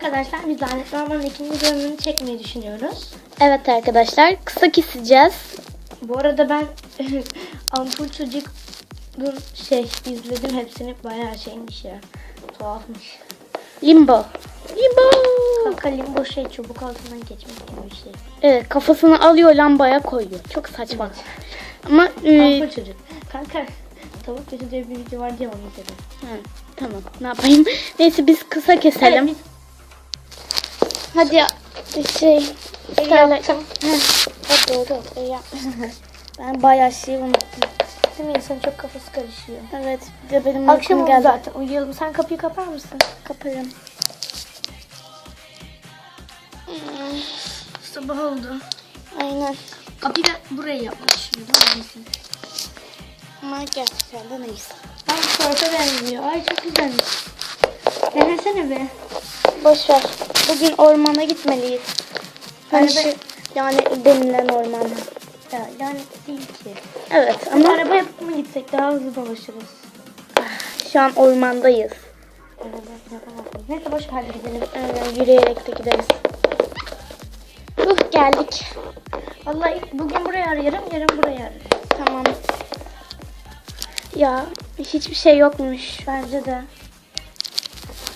Arkadaşlar biz Lanetli Orman'ın ikinci bölümünü çekmeyi düşünüyoruz. Evet arkadaşlar, kısa keseceğiz. Bu arada ben Ampul Çocuk'un izledim hepsini, bayağı şeymiş ya. Tuhafmış. Limbo. Kanka limbo çubuk altından geçmek gibi bir şey. Evet, kafasını alıyor, lambaya koyuyor. Çok saçma. Ama Ampul Çocuk. Kanka tavuk götü diye bir video var diye onu izledim. tamam, ne yapayım? Neyse biz kısa keselim. Evet, Hadi yaptım. Doğru. Ben bayağı şey unuttum. Değil mi? İnsanın çok kafası karışıyor. Evet, bir de benim Akşam uykum oldu geldi. zaten. Uyuyalım. Sen kapıyı kapar mısın? Kaparım. Sabah oldu. Aynen. Kapıyı da buraya yapmış. Ama gerçekten de neyse. Ay torta benziyor. Ay çok güzelmiş. Denesene be. Boş ver. Bugün ormana gitmeliyiz. Araba- Yani denilen ormana. Ya, yani değil ki. Evet Ama ama araba yapıp mı gitsek daha hızlı dolaşırız. şu an ormandayız. Araba yapamazsın. Neyse boş ver gidelim. Aynen, yürüyerek de gideriz. Geldik. Vallahi bugün buraya ararım, yarın buraya ararım. Tamam. Ya hiçbir şey yokmuş. Bence de.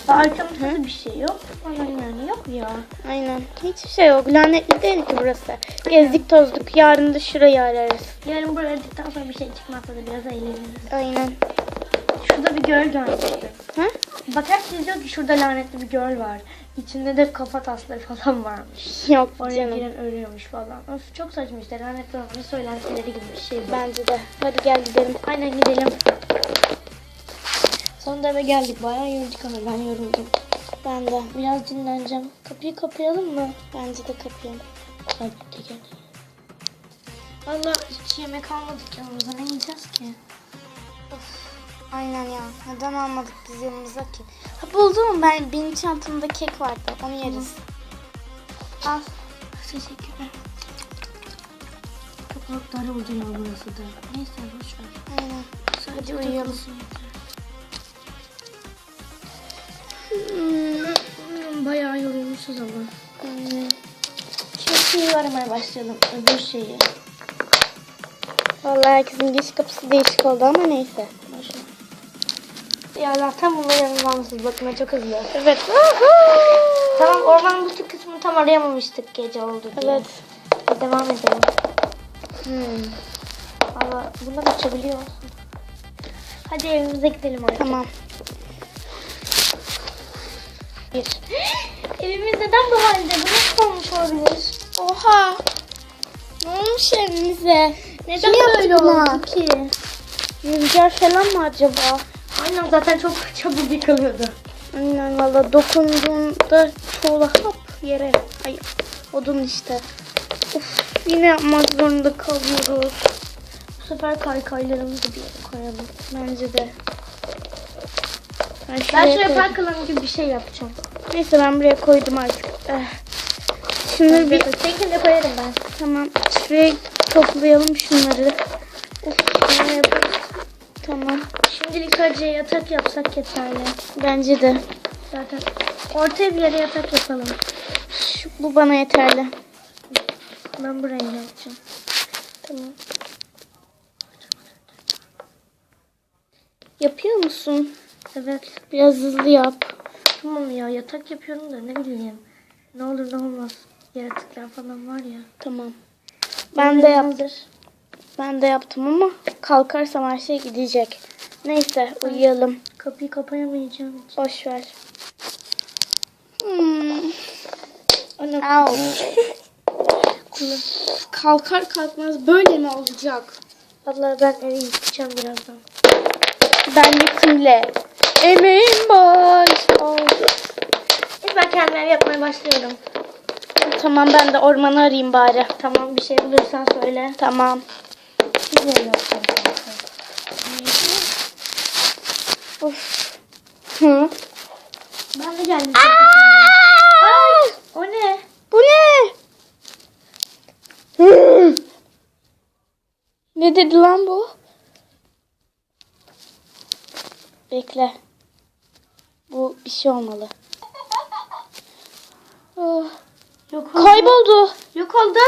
Arkamızda da bir şey yok. Aman yani yok ya. Aynen. Hiçbir şey yok. Lanetli değil ki burası. Gezdik tozduk. Yarın da şurayı ararız. Yarın buraya aradıktan sonra bir şey çıkmazsa da biraz eğleniriz. Aynen. Şurada bir göl görmüştüm. Ha? Bakarsanız diyor ki şurada lanetli bir göl var. İçinde de kafa tasları falan varmış. Yok Oraya canım. giren ölüyormuş falan. Öf çok saçma işte. Lanetli Orman'ın söylentileri gibi bir şey bu. Bence de. Hadi gel gidelim. Aynen gidelim. Sonunda eve geldik. Bayağı yürüdük ama ben yoruldum. Ben de. Biraz dinleneceğim. Kapıyı kapayalım mı? Bence de kapayım. Hadi gel. Valla hiç yemek almadık yanımıza. Ne yiyeceğiz ki? Aynen ya. Neden almadık biz yanımıza ki? Ha, buldum ben. Benim çantamda kek vardı. Onu yeriz. Al. Teşekkürler. Çok dar oldu ya burası da. Neyse boş ver. Aynen. Sadece Hadi uyuyalım. Bayağı yorulmuşuz ama. Aynen. Şimdi şeyi aramaya başlayalım. Öbür şeyi. Vallahi herkesin giriş kapısı değişik oldu ama neyse. Ya Allah tam bunları yanılmamışız. Bakın çok hızlı. Evet. Tamam orman butik kısmını tam arayamamıştık gece oldu diye. Evet. Hadi devam edelim. Valla bundan uçabiliyor musun? Hadi evimize gidelim artık. Tamam. Bir. Evimiz neden bu halde? Bu nasıl olmuş olabilir? Oha. Ne olmuş evimize? Neden Kim böyle yaptı bunu? oldu ki? Rüzgar falan mı acaba? Aynen zaten çok çabuk yıkılıyordu. Aynen valla dokunduğunda çoğula hop yere. Ay odun işte. Of, yine yapmak zorunda kalıyoruz. Bu sefer kaykaylarımızı bir yere koyalım. Bence de. Ben Ben şuraya şöyle koydum. parkalarım gibi bir şey yapacağım. Neyse ben buraya koydum artık. Şunları bir Seninkini de koyarım ben. tamam. Şuraya toplayalım şunları. Ne yaparız? Tamam. Şimdilik sadece yatak yapsak yeterli. Bence de. Zaten ortaya bir yere yatak yapalım. Bu bana yeterli. Ben buraya yapacağım. Tamam. Yapıyor musun? Evet. Biraz hızlı yap. Tamam ya yatak yapıyorum da ne bileyim. Ne olur ne olmaz. Yaratıklar falan var ya. Tamam. Ben de yaptım. Ben de yaptım ama kalkarsam her şey gidecek. Neyse uyuyalım. Kapıyı kapayamayacağım. Boş ver. Ana. Au. Kalkar kalkmaz böyle mi olacak? Vallahi ben evi yıkayacağım birazdan. Ben yıkımle. Emeğim baş. Neyse ben kendim ev yapmaya başlıyorum. Tamam ben de ormanı arayayım bari. Tamam bir şey bulursan söyle. Tamam. Biz ev yapacağız. Of. Hı. Ben de geldim. Ay! O ne? Bu ne? Hı. Ne dedi lan bu? Bekle. Bu bir şey olmalı. Yok oldu. Kayboldu. Yok oldu.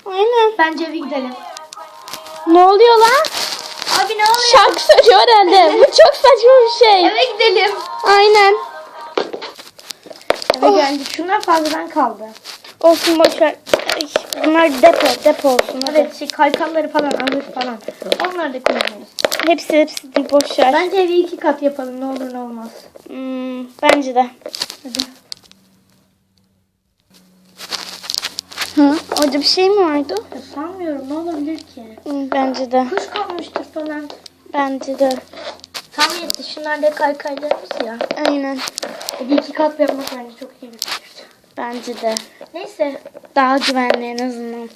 Aynen. Bence eve gidelim. Ne oluyor lan? Abi ne oluyor? Şarkı söylüyor herhalde. Bu çok saçma bir şey. Eve gidelim. Aynen. Eve geldik. Şunlar fazladan kaldı. Olsun boşver. Ay, bunlar depo olsun. Hadi. Evet kaykanları falan alır falan. Onları da kullanırız. Hepsi boşver. Bence evi 2 kat yapalım ne olur ne olmaz. Bence de. Hadi. Hı? Orada bir şey mi vardı? Ya sanmıyorum ne olabilir ki? Bence de. Kuş kalmıştır falan. Bence de. Tam yetti. Şunlar da kaykaylarımız ya. Aynen. Evi 2 kat yapmak bence çok iyi bir fikir. Bence de. Neyse. Daha güvenli en azından.